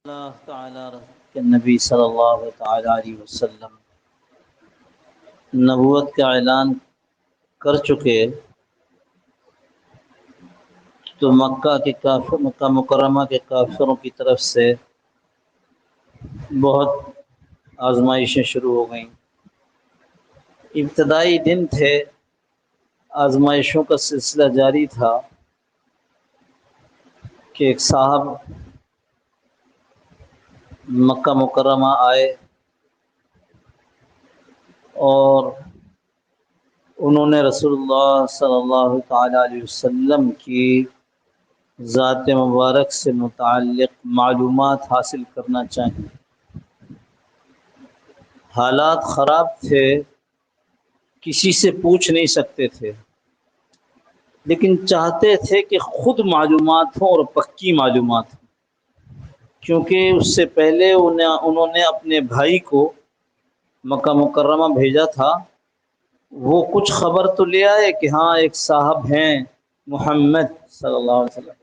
اللہ تعالی کے نبی صلی اللہ تعالی علیہ وسلم نبوت کا اعلان کر چکے تو مکہ مکرمہ کے کافروں کی طرف سے بہت آزمائشیں شروع ہو گئیں۔ ابتدائی دن تھے، آزمائشوں کا سلسلہ جاری تھا کہ ایک صاحب مکہ مکرمہ آئے اور انہوں نے رسول اللہ صلی اللہ تعالی علیہ وسلم کی ذات مبارک سے متعلق معلومات حاصل کرنا چاہیں۔ حالات خراب تھے، کسی سے پوچھ نہیں سکتے تھے، لیکن چاہتے تھے کہ خود معلومات ہوں اور پکی معلومات ہوں، کیونکہ اس سے پہلے انہوں نے اپنے بھائی کو مکہ مکرمہ بھیجا تھا۔ وہ کچھ خبر تو لے آئے کہ ہاں ایک صاحب ہیں محمد صلی اللہ علیہ وسلم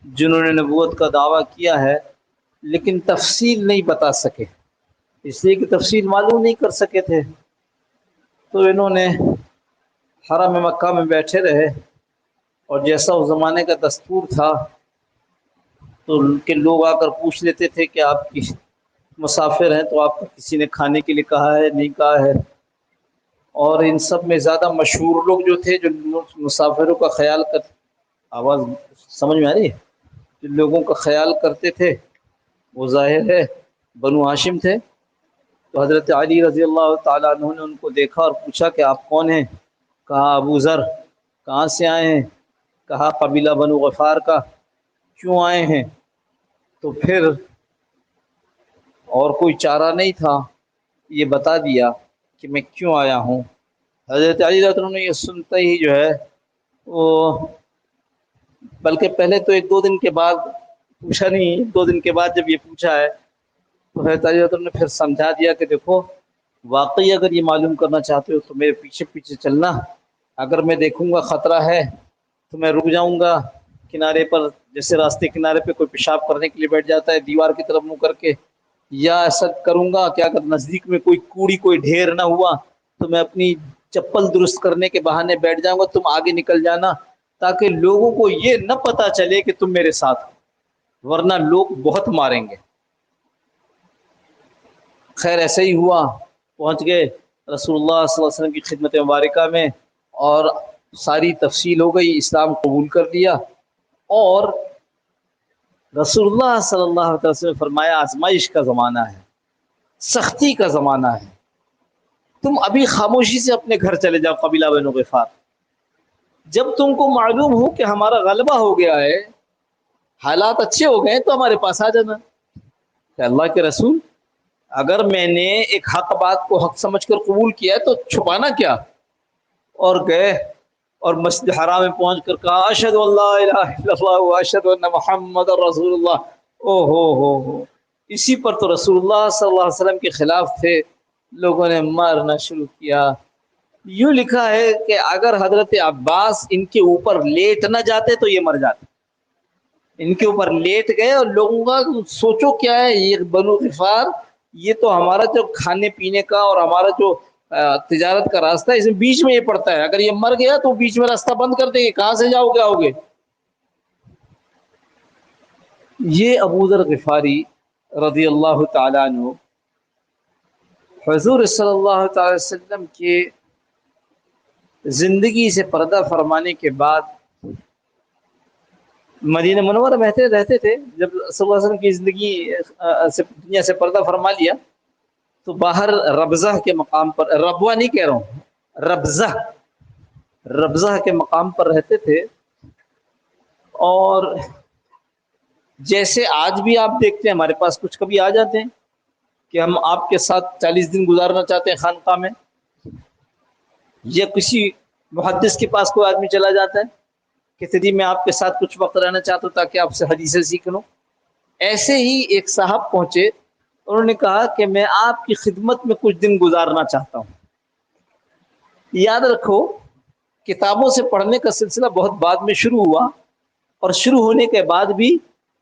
جنہوں نے نبوت کا دعویٰ کیا ہے، لیکن تفصیل نہیں بتا سکے، اس لیے کہ تفصیل معلوم نہیں کر سکے تھے۔ تو انہوں نے حرم مکہ میں بیٹھے رہے، اور جیسا اس زمانے کا دستور تھا تو ان کے لوگ آ کر پوچھ لیتے تھے کہ آپ کی مسافر ہیں، تو آپ کو کسی نے کھانے کے لیے کہا ہے نہیں کہا ہے؟ اور ان سب میں زیادہ مشہور لوگ جو تھے، جو مسافروں کا خیال آواز سمجھ میں آ رہی ہے، جن لوگوں کا خیال کرتے تھے وہ ظاہر ہے بنو ہاشم تھے۔ تو حضرت علی رضی اللہ تعالیٰ عنہ نے ان کو دیکھا اور پوچھا کہ آپ کون ہیں؟ کہا ابو ذر۔ کہاں سے آئے ہیں؟ کہا قبیلہ بنو غفار کا۔ کیوں آئے ہیں؟ تو پھر اور کوئی چارہ نہیں تھا، یہ بتا دیا کہ میں کیوں آیا ہوں۔ حضرت علی رضی اللہ عنہ نے یہ سنتے ہی جو ہے وہ، بلکہ پہلے تو ایک دو دن کے بعد پوچھا نہیں، دو دن کے بعد جب یہ پوچھا ہے تو حضرت علی رضی اللہ عنہ نے پھر سمجھا دیا کہ دیکھو، واقعی اگر یہ معلوم کرنا چاہتے ہو تو میرے پیچھے پیچھے چلنا، اگر میں دیکھوں گا خطرہ ہے تو میں رک جاؤں گا کنارے پر، جیسے راستے کنارے پہ کوئی پیشاب کرنے کے لیے بیٹھ جاتا ہے دیوار کی طرف منہ کر کے، یا ایسا کروں گا کہ اگر نزدیک میں کوئی کوڑی کوئی ڈھیر نہ ہوا تو میں اپنی چپل درست کرنے کے بہانے بیٹھ جاؤں گا، تم آگے نکل جانا، تاکہ لوگوں کو یہ نہ پتا چلے کہ تم میرے ساتھ ہو، ورنہ لوگ بہت ماریں گے۔ خیر ایسے ہی ہوا، پہنچ گئے رسول اللہ صلی اللہ علیہ وسلم کی خدمت مبارکہ میں، اور ساری تفصیل ہو گئی، اسلام قبول کر لیا۔ اور رسول اللہ صلی اللہ علیہ وسلم نے فرمایا آزمائش کا زمانہ ہے، سختی کا زمانہ ہے، تم ابھی خاموشی سے اپنے گھر چلے جاؤ قبیلہ بنو غفار، جب تم کو معلوم ہو کہ ہمارا غلبہ ہو گیا ہے، حالات اچھے ہو گئے تو ہمارے پاس آ جانا۔ کہ اللہ کے رسول، اگر میں نے ایک حق بات کو حق سمجھ کر قبول کیا ہے تو چھپانا کیا؟ اور گئے اور مسجد حرام میں پہنچ کر کہا اشہد ان لا الہ الا اللہ و اشہد ان محمد رسول اللہ۔ او ہو، اسی پر تو رسول اللہ صلی اللہ علیہ وسلم کے خلاف تھے، لوگوں نے مارنا شروع کیا۔ یوں لکھا ہے کہ اگر حضرت عباس ان کے اوپر لیٹ نہ جاتے تو یہ مر جاتے، ان کے اوپر لیٹ گئے، اور لوگوں کا سوچو کیا ہے، یہ بنو غفار، یہ تو ہمارا جو کھانے پینے کا اور ہمارا جو تجارت کا راستہ ہے، اس میں بیچ میں یہ پڑتا ہے، اگر یہ مر گیا تو بیچ میں راستہ بند کر دیں گے، کہاں سے جاؤ گے آؤ گے؟ یہ ابو ذر غفاری رضی اللہ تعالیٰ عنہ حضور صلی اللہ تعالی وسلم کے زندگی سے پردہ فرمانے کے بعد مدینہ منورہ میں رہتے تھے۔ جب صلی اللہ علیہ وسلم کی زندگی سے دنیا سے پردہ فرما لیا تو باہر ربضہ کے مقام پر، ربوہ نہیں کہہ رہا ہوں، ربضہ کے مقام پر رہتے تھے۔ اور جیسے آج بھی آپ دیکھتے ہیں ہمارے پاس کچھ کبھی آ جاتے ہیں کہ ہم آپ کے ساتھ 40 دن گزارنا چاہتے ہیں خانقاہ میں، یا کسی محدث کے پاس کوئی آدمی چلا جاتا ہے کہ جی میں آپ کے ساتھ کچھ وقت رہنا چاہتا ہوں تاکہ آپ سے حدیثیں سیکھ لوں۔ ایسے ہی ایک صاحب پہنچے، انہوں نے کہا کہ میں آپ کی خدمت میں کچھ دن گزارنا چاہتا ہوں۔ یاد رکھو، کتابوں سے پڑھنے کا سلسلہ بہت بعد میں شروع ہوا، اور شروع ہونے کے بعد بھی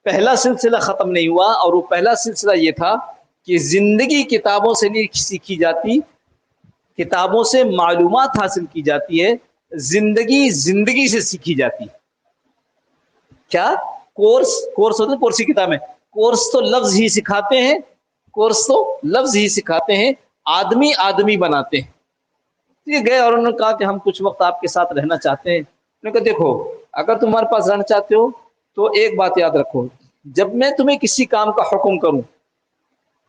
پہلا سلسلہ ختم نہیں ہوا، اور وہ پہلا سلسلہ یہ تھا کہ زندگی کتابوں سے نہیں سیکھی جاتی، کتابوں سے معلومات حاصل کی جاتی ہے، زندگی زندگی سے سیکھی جاتی ہے۔ کیا کورس ہوتے ہیں، کورسی کتابیں، کورس تو لفظ ہی سکھاتے ہیں، کورس تو لفظ ہی سکھاتے ہیں، آدمی آدمی بناتے ہیں۔ یہ گئے اور انہوں نے کہا کہ ہم کچھ وقت آپ کے ساتھ رہنا چاہتے ہیں۔ انہوں نے کہا دیکھو، اگر تمہارے پاس رہنا چاہتے ہو تو ایک بات یاد رکھو، جب میں تمہیں کسی کام کا حکم کروں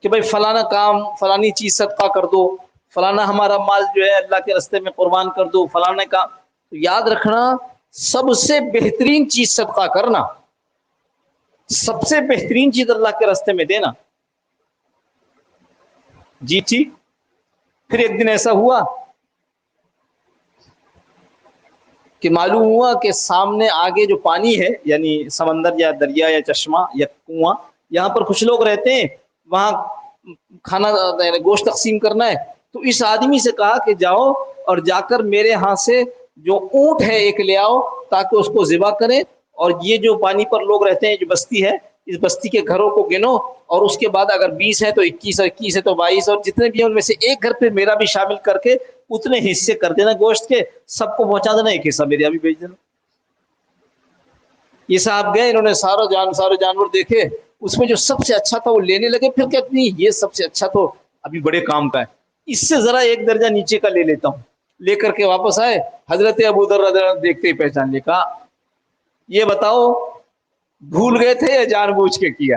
کہ بھائی فلانا کام، فلانی چیز صدقہ کر دو، فلانا ہمارا مال جو ہے اللہ کے راستے میں قربان کر دو، فلانے کا، تو یاد رکھنا سب سے بہترین چیز صدقہ کرنا، سب سے بہترین چیز اللہ کے راستے میں دینا۔ جی ٹھیک۔ پھر ایک دن ایسا ہوا کہ معلوم ہوا کہ سامنے آگے جو پانی ہے، یعنی سمندر یا دریا یا چشمہ یا کنواں، یہاں پر کچھ لوگ رہتے ہیں، وہاں کھانا گوشت تقسیم کرنا ہے۔ تو اس آدمی سے کہا کہ جاؤ اور جا کر میرے ہاں سے جو اونٹ ہے ایک لے آؤ تاکہ اس کو ذبح کرے، اور یہ جو پانی پر لوگ رہتے ہیں، جو بستی ہے، اس بستی کے گھروں کو گنو، اور اس کے بعد اگر 20 ہے تو 21، اور 21 ہے تو 22، اور جتنے بھی ہیں ان میں سے ایک گھر پہ میرا بھی شامل کر کے اتنے حصے کر دینا گوشت کے، سب کو پہنچا دینا، ایک حصہ میرے بھی بھیج دینا۔ یہ صاحب گئے، انہوں نے سارے جانور دیکھے، اس میں جو سب سے اچھا تھا وہ لینے لگے، پھر کہتے نہیں یہ سب سے اچھا تو ابھی بڑے کام کا ہے، اس سے ذرا ایک درجہ نیچے کا لے لیتا ہوں۔ لے کر کے واپس آئے، حضرت ابو ذر رضی اللہ عنہ دیکھتے ہی پہچان لے، کہا یہ بتاؤ بھول گئے تھے یا جان بوجھ کے کیا؟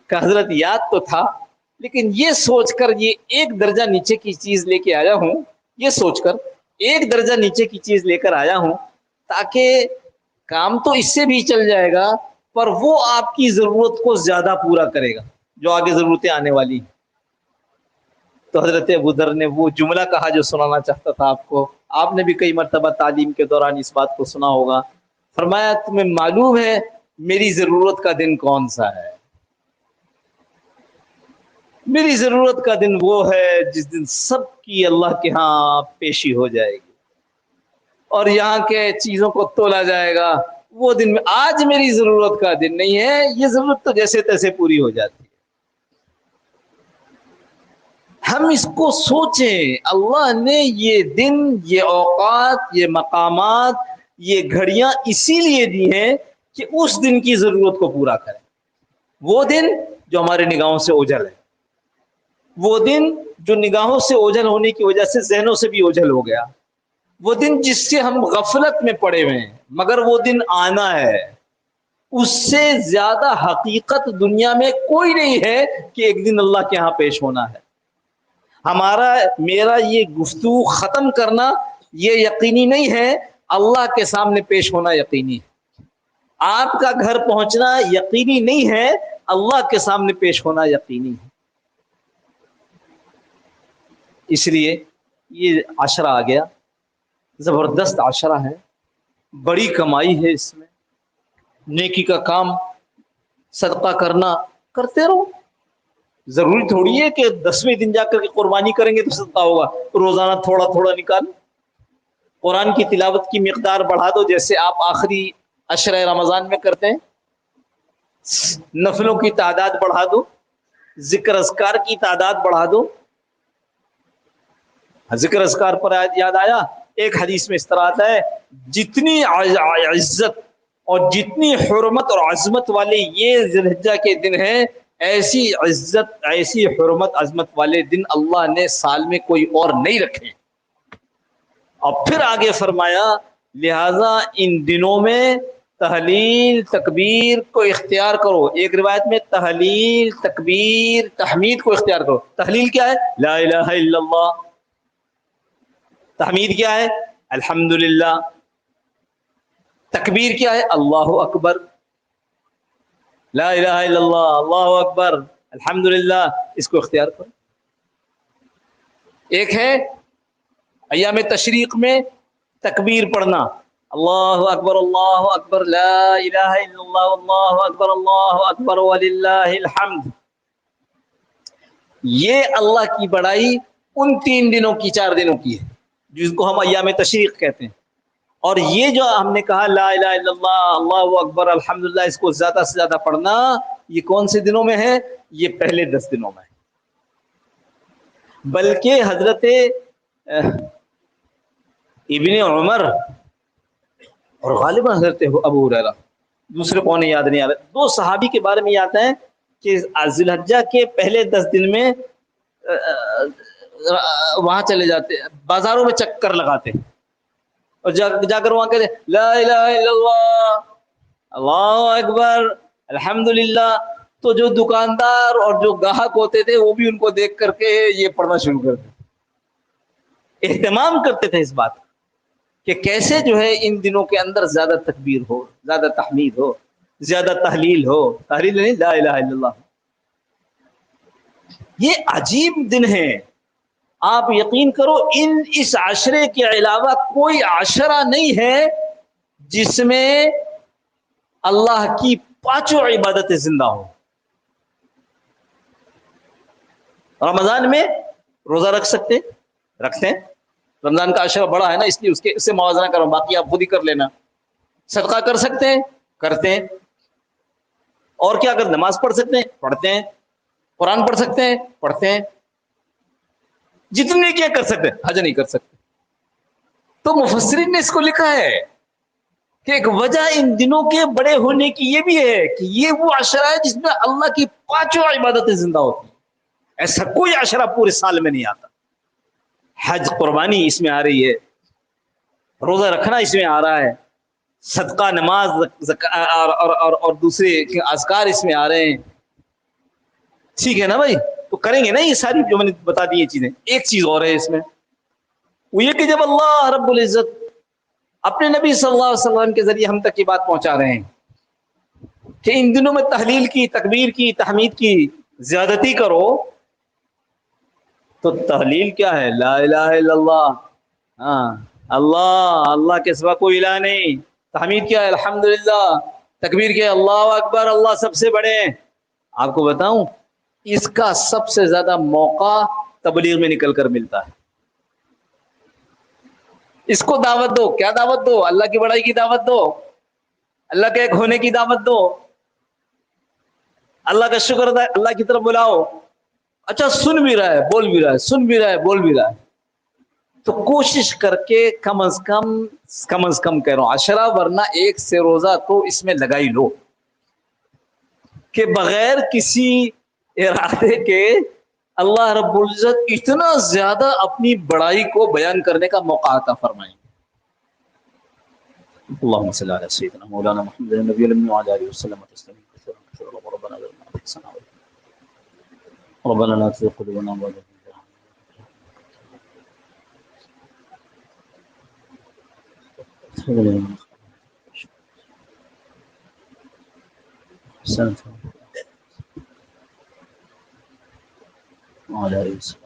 کہ حضرت یاد تو تھا، لیکن یہ سوچ کر یہ ایک درجہ نیچے کی چیز لے کے آیا ہوں، یہ سوچ کر ایک درجہ نیچے کی چیز لے کر آیا ہوں تاکہ کام تو اس سے بھی چل جائے گا، پر وہ آپ کی ضرورت کو زیادہ پورا کرے گا جو آگے ضرورتیں آنے والی۔ تو حضرت ابو ذر نے وہ جملہ کہا جو سنانا چاہتا تھا آپ کو، آپ نے بھی کئی مرتبہ تعلیم کے دوران اس بات کو سنا ہوگا۔ فرمایا تمہیں معلوم ہے میری ضرورت کا دن کون سا ہے؟ میری ضرورت کا دن وہ ہے جس دن سب کی اللہ کے ہاں پیشی ہو جائے گی اور یہاں کے چیزوں کو تولا جائے گا، وہ دن آج میری ضرورت کا دن نہیں ہے، یہ ضرورت تو جیسے تیسے پوری ہو جاتی ہے۔ ہم اس کو سوچیں، اللہ نے یہ دن، یہ اوقات، یہ مقامات، یہ گھڑیاں اسی لیے دی ہیں کہ اس دن کی ضرورت کو پورا کریں، وہ دن جو ہمارے نگاہوں سے اوجھل ہے، وہ دن جو نگاہوں سے اوجھل ہونے کی وجہ سے ذہنوں سے بھی اوجھل ہو گیا، وہ دن جس سے ہم غفلت میں پڑے ہوئے ہیں، مگر وہ دن آنا ہے۔ اس سے زیادہ حقیقت دنیا میں کوئی نہیں ہے کہ ایک دن اللہ کے ہاں پیش ہونا ہے۔ میرا یہ گفتگو ختم کرنا یہ یقینی نہیں ہے، اللہ کے سامنے پیش ہونا یقینی ہے۔ آپ کا گھر پہنچنا یقینی نہیں ہے، اللہ کے سامنے پیش ہونا یقینی ہے۔ اس لیے یہ عشرہ آ گیا، زبردست عشرہ ہے، بڑی کمائی ہے اس میں، نیکی کا کام صدقہ کرنا کرتے رہو، ضروری تھوڑی ہے کہ 10ویں دن جا کر کے قربانی کریں گے تو صدقہ ہوگا، روزانہ تھوڑا تھوڑا نکالو، قرآن کی تلاوت کی مقدار بڑھا دو جیسے آپ آخری عشرہ رمضان میں کرتے ہیں، نفلوں کی تعداد بڑھا دو، ذکر اذکار کی تعداد بڑھا دو۔ ذکر اذکار پر یاد آیا، ایک حدیث میں اس طرح آتا ہے، جتنی عزت اور جتنی حرمت اور عظمت والے یہ ذی الحجہ کے دن ہیں، ایسی عزت، ایسی حرمت عظمت والے دن اللہ نے سال میں کوئی اور نہیں رکھے۔ اور پھر آگے فرمایا لہذا ان دنوں میں تحلیل تکبیر کو اختیار کرو، ایک روایت میں تحلیل تکبیر تحمید کو اختیار کرو۔ تحلیل کیا ہے؟ لا الہ الا اللہ۔ تحمید کیا ہے؟ الحمدللہ۔ تکبیر کیا ہے؟ اللہ اکبر۔ لا الہ الا اللہ، اللہ اکبر، الحمدللہ، اس کو اختیار کرو۔ ایک ہے ایام تشریق میں تکبیر پڑھنا، اللہ اکبر، لا الہ الا اللہ اکبر وللہ الحمد۔ یہ اللہ کی بڑائی ان 3 دنوں کی، 4 دنوں کی ہے جس کو ہم ایام تشریق کہتے ہیں۔ اور یہ جو ہم نے کہا لا الہ الا اللہ اللہ اکبر الحمدللہ، اس کو زیادہ سے زیادہ پڑھنا، یہ کون سے دنوں میں ہے؟ یہ پہلے 10 دنوں میں ہے۔ بلکہ حضرت ابن عمر اور غالباً حضرت ابو ہریرہ، دوسرے کون یاد نہیں آ رہے، دو صحابی کے بارے میں یہ آتا ہے کہ ذی الحجہ کے پہلے 10 دن میں وہاں چلے جاتے، بازاروں میں چکر لگاتے اور جا کر وہاں کہتے لا الہ الا اللہ اللہ اکبر الحمدللہ۔ تو جو دکاندار اور جو گاہک ہوتے تھے وہ بھی ان کو دیکھ کر کے یہ پڑھنا شروع کرتے، اہتمام کرتے تھے اس بات کہ کیسے جو ہے ان دنوں کے اندر زیادہ تکبیر ہو، زیادہ تحمید ہو، زیادہ تحلیل ہو، تحلیل نہیں لا الہ الا اللہ۔ یہ عجیب دن ہے، آپ یقین کرو اس عشرے کے علاوہ کوئی عشرہ نہیں ہے جس میں اللہ کی پانچوں عبادتیں زندہ ہو۔ رمضان میں روزہ رکھ سکتے، رکھتے ہیں، رمضان کا عشرہ بڑا ہے نا، اس لیے اس سے موازنہ کرو، باقی آپ خود ہی کر لینا۔ صدقہ کر سکتے ہیں، کرتے ہیں۔ اور کیا کرتے؟ نماز پڑھ سکتے ہیں، پڑھتے ہیں۔ قرآن پڑھ سکتے ہیں، پڑھتے ہیں۔ جتنے کیا کر سکتے ہیں، حج نہیں کر سکتے۔ تو مفسرین نے اس کو لکھا ہے کہ ایک وجہ ان دنوں کے بڑے ہونے کی یہ بھی ہے کہ یہ وہ عشرہ ہے جس میں اللہ کی پانچوں عبادتیں زندہ ہوتی ہیں۔ ایسا کوئی عشرہ پورے سال میں نہیں آتا۔ حج قربانی اس میں آ رہی ہے، روزہ رکھنا اس میں آ رہا ہے، صدقہ، نماز اور دوسرے اذکار اس میں آ رہے ہیں۔ ٹھیک ہے نا بھائی؟ تو کریں گے نا یہ ساری جو میں نے بتا دی یہ چیزیں۔ ایک چیز اور ہے اس میں، وہ یہ کہ جب اللہ رب العزت اپنے نبی صلی اللہ علیہ وسلم کے ذریعے ہم تک یہ بات پہنچا رہے ہیں کہ ان دنوں میں تحلیل کی، تکبیر کی، تحمید کی زیادتی کرو، تو تحلیل کیا ہے؟ لا الہ الا اللہ، ہاں اللہ اللہ کے سوا کوئی الہ نہیں۔ تحمید کیا ہے؟ الحمدللہ۔ تکبیر کیا ہے؟ اللہ اکبر، اللہ سب سے بڑے ہیں۔ آپ کو بتاؤں اس کا سب سے زیادہ موقع تبلیغ میں نکل کر ملتا ہے۔ اس کو دعوت دو، کیا دعوت دو؟ اللہ کی بڑائی کی دعوت دو، اللہ کے ایک ہونے کی دعوت دو، اللہ کا شکر ادا، اللہ کی طرف بلاؤ۔ اچھا سن بھی رہا ہے، بول بھی رہا ہے، سن بھی رہا ہے، بول بھی رہا ہے، تو کوشش کر کے کم از کم کہہ رہا ہوں عشرہ، ورنہ ایک سے روزہ تو اس میں لگا ہی لو کہ بغیر کسی ارادے کے اللہ رب العزت اتنا زیادہ اپنی بڑائی کو بیان کرنے کا موقع عطا فرمائیں۔ اللہم صلی علی سیدنا مولانا محمد النبی الامین وعلی آلہ وسلم تسلیما کثیرا کثیرا ربنا ظلمنا انفسنا ربنا لا تزغ قلوبنا بعد إذ هديتنا وعلى آله وسلم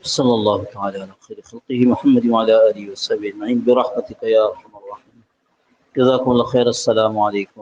صلی اللہ تعالی علی خیر خلقہ محمد وعلی آلہ وصحبہ اجمعین برحمتک یا ارحم الراحمین۔ جزاکم اللہ خیر۔ السلام علیکم۔